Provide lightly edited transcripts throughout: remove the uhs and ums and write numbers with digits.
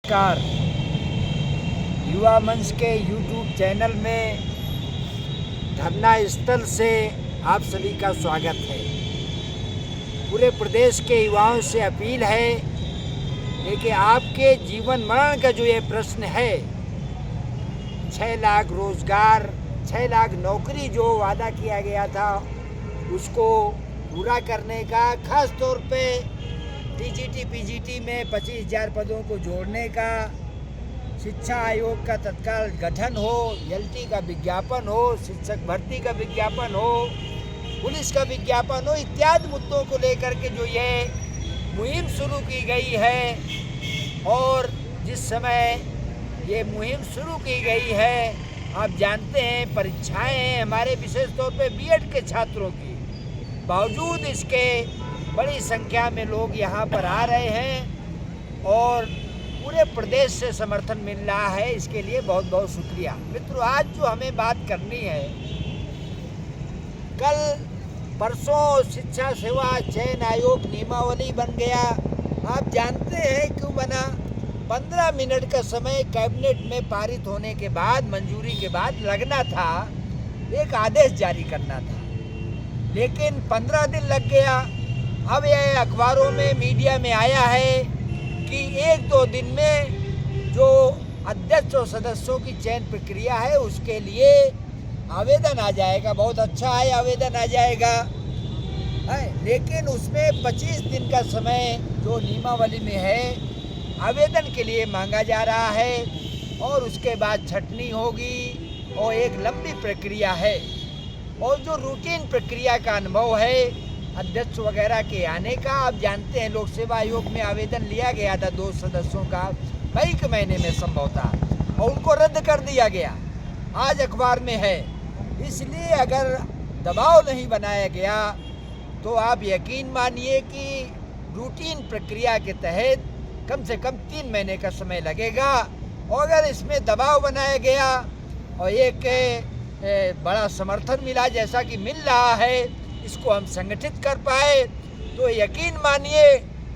नमस्कार। युवा मंच के YouTube चैनल में धरना स्थल से आप सभी का स्वागत है। पूरे प्रदेश के युवाओं से अपील है कि आपके जीवन मरण का जो ये प्रश्न है, 6 लाख रोजगार, 6 लाख नौकरी जो वादा किया गया था उसको पूरा करने का, खास तौर पे टीजीटी पीजीटी में 25,000 पदों को जोड़ने का, शिक्षा आयोग का तत्काल गठन हो, एलटी का विज्ञापन हो, शिक्षक भर्ती का विज्ञापन हो, पुलिस का विज्ञापन हो, इत्यादि मुद्दों को लेकर के जो ये मुहिम शुरू की गई है। और जिस समय ये मुहिम शुरू की गई है, आप जानते हैं परीक्षाएं हैं हमारे विशेष तौर पे बीएड के छात्रों की, बावजूद इसके बड़ी संख्या में लोग यहाँ पर आ रहे हैं और पूरे प्रदेश से समर्थन मिल रहा है। इसके लिए बहुत बहुत शुक्रिया। मित्रों, आज जो हमें बात करनी है, कल परसों शिक्षा सेवा चयन आयोग नियमावली बन गया। आप जानते हैं क्यों बना? 15 मिनट का समय कैबिनेट में पारित होने के बाद, मंजूरी के बाद लगना था, एक आदेश जारी करना था, लेकिन 15 दिन लग गया। अब यह अखबारों में, मीडिया में आया है कि 1-2 दिन में जो अध्यक्ष और सदस्यों की चयन प्रक्रिया है उसके लिए आवेदन आ जाएगा। बहुत अच्छा है, आवेदन आ जाएगा है, लेकिन उसमें 25 दिन का समय जो नियमावली में है आवेदन के लिए मांगा जा रहा है और उसके बाद छटनी होगी और एक लंबी प्रक्रिया है। और जो रूटीन प्रक्रिया का अनुभव है अध्यक्ष वगैरह के आने का, आप जानते हैं लोक सेवा आयोग में आवेदन लिया गया था 2 सदस्यों का मई के महीने में संभव था और उनको रद्द कर दिया गया, आज अखबार में है। इसलिए अगर दबाव नहीं बनाया गया तो आप यकीन मानिए कि रूटीन प्रक्रिया के तहत कम से कम 3 महीने का समय लगेगा। और अगर इसमें दबाव बनाया गया और एक बड़ा समर्थन मिला जैसा कि मिल रहा है, इसको हम संगठित कर पाए, तो यकीन मानिए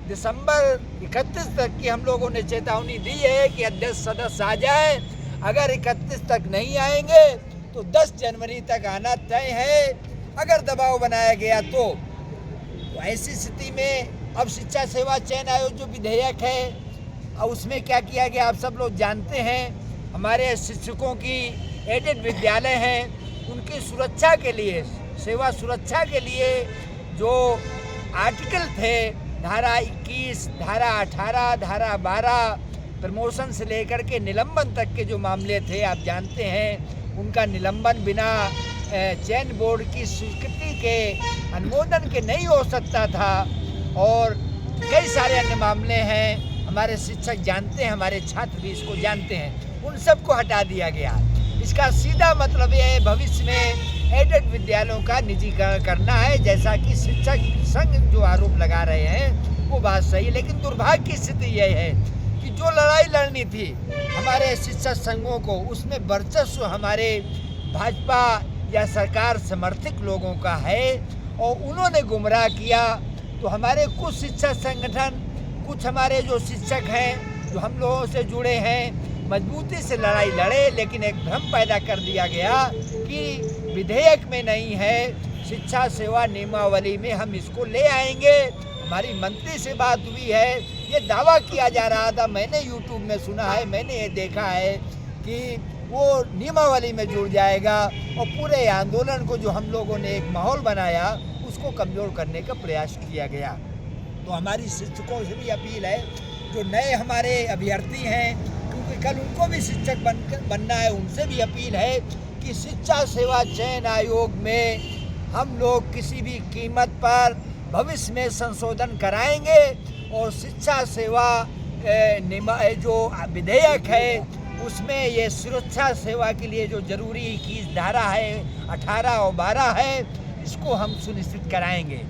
दिसंबर 31 तक की हम लोगों ने चेतावनी दी है कि अध्यक्ष सदस्य आ जाए। अगर 31 तक नहीं आएंगे तो 10 जनवरी तक आना तय है। अगर दबाव बनाया गया तो ऐसी स्थिति में अब शिक्षा सेवा चयन आयोग जो विधेयक है, अब उसमें क्या किया गया आप सब लोग जानते हैं। हमारे शिक्षकों की एडेड विद्यालय हैं, उनकी सुरक्षा के लिए, सेवा सुरक्षा के लिए जो आर्टिकल थे, धारा 21, धारा 18, धारा 12, प्रमोशन से लेकर के निलंबन तक के जो मामले थे, आप जानते हैं उनका निलंबन बिना चयन बोर्ड की स्वीकृति के, अनुमोदन के नहीं हो सकता था। और कई सारे अन्य मामले हैं, हमारे शिक्षक जानते हैं, हमारे छात्र भी इसको जानते हैं, उन सबको हटा दिया गया। इसका सीधा मतलब ये है भविष्य में एडेड विद्यालयों का निजीकरण करना है, जैसा कि शिक्षक संघ जो आरोप लगा रहे हैं वो बात सही है। लेकिन दुर्भाग्य की स्थिति यह है कि जो लड़ाई लड़नी थी हमारे शिक्षक संघों को, उसमें वर्चस्व हमारे भाजपा या सरकार समर्थित लोगों का है और उन्होंने गुमराह किया। तो हमारे कुछ शिक्षक संगठन, कुछ हमारे जो शिक्षक हैं जो हम लोगों से जुड़े हैं, मजबूती से लड़ाई लड़े, लेकिन एक भ्रम पैदा कर दिया गया कि विधेयक में नहीं है, शिक्षा सेवा नियमावली में हम इसको ले आएंगे। हमारी मंत्री से बात हुई है, ये दावा किया जा रहा था, मैंने यूट्यूब में सुना है, मैंने ये देखा है कि वो नियमावली में जुड़ जाएगा और पूरे आंदोलन को जो हम लोगों ने एक माहौल बनाया उसको कमज़ोर करने का प्रयास किया गया। तो हमारी शिक्षकों से भी अपील है, जो नए हमारे अभ्यर्थी हैं, क्योंकि कल उनको भी शिक्षक बनना है, उनसे भी अपील है कि शिक्षा सेवा चयन आयोग में हम लोग किसी भी कीमत पर भविष्य में संशोधन कराएंगे और शिक्षा सेवा जो विधेयक है उसमें ये सुरक्षा सेवा के लिए जो जरूरी 21 धारा है, 18 और 12 है, इसको हम सुनिश्चित कराएंगे।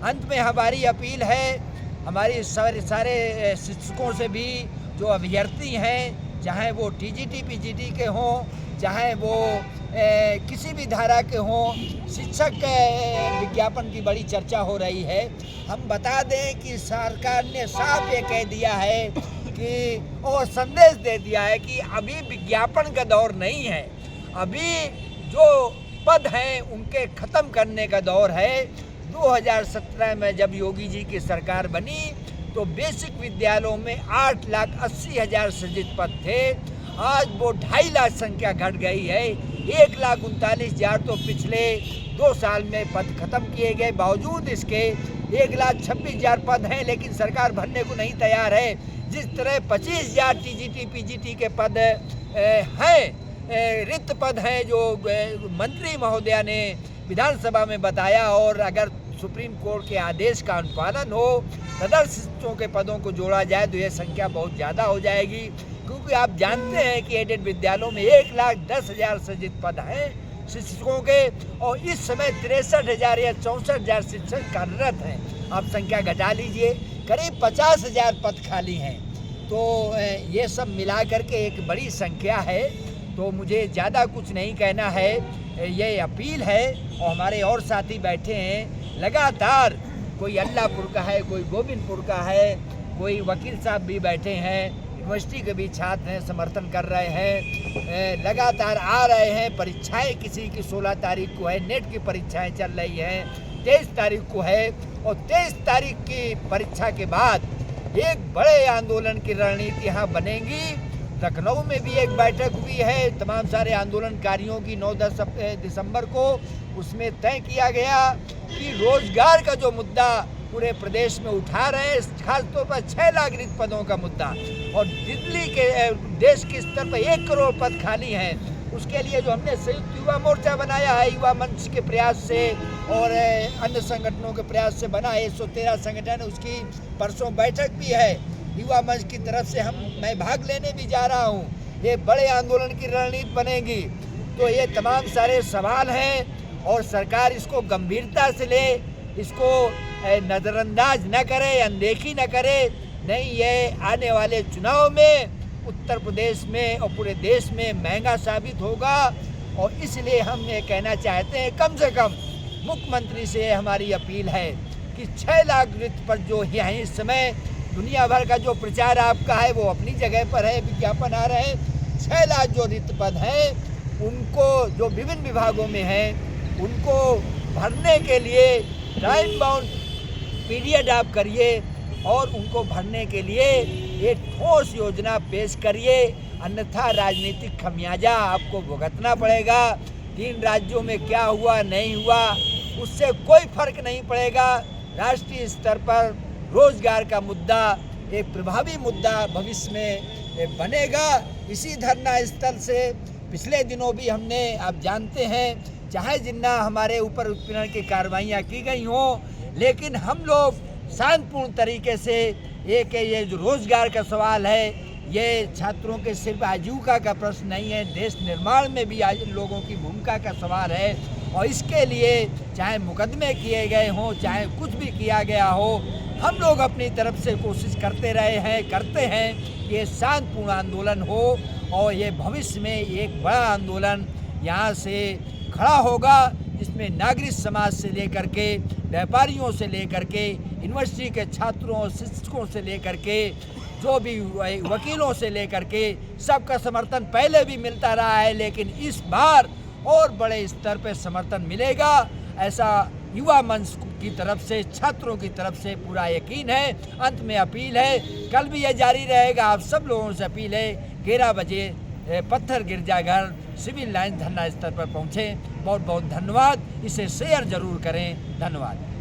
अंत में हमारी अपील है हमारी सारे शिक्षकों से भी, जो अभ्यर्थी हैं, चाहे वो टीजीटी पीजीटी के हों, चाहे वो किसी भी धारा के हों, शिक्षक विज्ञापन की बड़ी चर्चा हो रही है। हम बता दें कि सरकार ने साफ ये कह दिया है कि और संदेश दे दिया है कि अभी विज्ञापन का दौर नहीं है, अभी जो पद हैं उनके ख़त्म करने का दौर है। 2017 में जब योगी जी की सरकार बनी तो बेसिक विद्यालयों में 8,80,000 सृजित पद थे। आज वो 2.5 लाख संख्या घट गई है। 1,39,000 तो पिछले 2 साल में पद खत्म किए गए। बावजूद इसके 1,26,000 पद हैं, लेकिन सरकार भरने को नहीं तैयार है। जिस तरह 25,000 टीजीटी पीजीटी के पद हैं, रिक्त पद हैं, जो मंत्री महोदया ने विधानसभा में बताया, और अगर सुप्रीम कोर्ट के आदेश का अनुपालन हो, तदर्शियों के पदों को जोड़ा जाए तो यह संख्या बहुत ज़्यादा हो जाएगी। क्योंकि आप जानते हैं कि एडेड विद्यालयों में 1,10,000 सृजित पद हैं शिक्षकों के, और इस समय 63,000 या 64,000 शिक्षक कार्यरत हैं। आप संख्या घटा लीजिए, करीब 50,000 पद खाली हैं। तो ये सब मिला करके एक बड़ी संख्या है। तो मुझे ज़्यादा कुछ नहीं कहना है, ये अपील है। और हमारे और साथी बैठे हैं लगातार, कोई अल्लाहपुर का है, कोई गोविंदपुर का है, कोई वकील साहब भी बैठे हैं, यूनिवर्सिटी के भी छात्र हैं, समर्थन कर रहे हैं, लगातार आ रहे हैं। परीक्षाएं किसी की 16 तारीख को है, नेट की परीक्षाएं चल रही हैं, 23 तारीख को है, और 23 तारीख की परीक्षा के बाद एक बड़े आंदोलन की रणनीति यहाँ बनेगी। लखनऊ में भी एक बैठक हुई है तमाम सारे आंदोलनकारियों की 9-10 दिसंबर को। उसमें तय किया गया कि रोजगार का जो मुद्दा पूरे प्रदेश में उठा रहे हैं, खासतौर पर 6 लाख रिक्त पदों का मुद्दा, और दिल्ली के देश के स्तर पर 1 करोड़ पद खाली हैं, उसके लिए जो हमने संयुक्त युवा मोर्चा बनाया है, युवा मंच के प्रयास से और अन्य संगठनों के प्रयास से बना है 113 संगठन, उसकी परसों बैठक भी है युवा मंच की तरफ से। मैं भाग लेने भी जा रहा हूँ। ये बड़े आंदोलन की रणनीति बनेगी। तो ये तमाम सारे सवाल हैं, और सरकार इसको गंभीरता से ले, इसको नज़रअंदाज न करे, अनदेखी न करे। नहीं, ये आने वाले चुनाव में उत्तर प्रदेश में और पूरे देश में महंगा साबित होगा। और इसलिए हम ये कहना चाहते हैं, कम से कम मुख्यमंत्री से हमारी अपील है कि 6 लाख रिक्त पर जो है इस समय दुनिया भर का जो प्रचार आपका है वो अपनी जगह पर है, विज्ञापन आ रहे हैं। 6 लाख जो रिक्त पद हैं उनको, जो विभिन्न विभागों में हैं, उनको भरने के लिए टाइम बाउंड पीरियड आप करिए, और उनको भरने के लिए एक ठोस योजना पेश करिए, अन्यथा राजनीतिक खमियाजा आपको भुगतना पड़ेगा। 3 राज्यों में क्या हुआ नहीं हुआ उससे कोई फर्क नहीं पड़ेगा। राष्ट्रीय स्तर पर रोजगार का मुद्दा एक प्रभावी मुद्दा भविष्य में बनेगा। इसी धरना स्थल से पिछले दिनों भी हमने, आप जानते हैं, चाहे जितना हमारे ऊपर उत्पीड़न की कार्रवाइयाँ की गई हों, लेकिन हम लोग शांतिपूर्ण तरीके से ये जो रोजगार का सवाल है, ये छात्रों के सिर्फ आजीविका का प्रश्न नहीं है, देश निर्माण में भी आज लोगों की भूमिका का सवाल है। और इसके लिए चाहे मुकदमे किए गए हों, चाहे कुछ भी किया गया हो, हम लोग अपनी तरफ से कोशिश करते रहे हैं, करते हैं कि ये शांतिपूर्ण आंदोलन हो, और ये भविष्य में एक बड़ा आंदोलन यहाँ से खड़ा होगा, जिसमें नागरिक समाज से लेकर के, व्यापारियों से लेकर के, यूनिवर्सिटी के छात्रों, शिक्षकों से लेकर के, जो भी वकीलों से लेकर के, सबका समर्थन पहले भी मिलता रहा है, लेकिन इस बार और बड़े स्तर पर समर्थन मिलेगा, ऐसा युवा मंच की तरफ से, छात्रों की तरफ से पूरा यकीन है। अंत में अपील है, कल भी यह जारी रहेगा। आप सब लोगों से अपील है, 11 बजे पत्थर गिरजाघर सिविल लाइन धरना स्थल पर पहुँचें। बहुत बहुत धन्यवाद। इसे शेयर जरूर करें। धन्यवाद।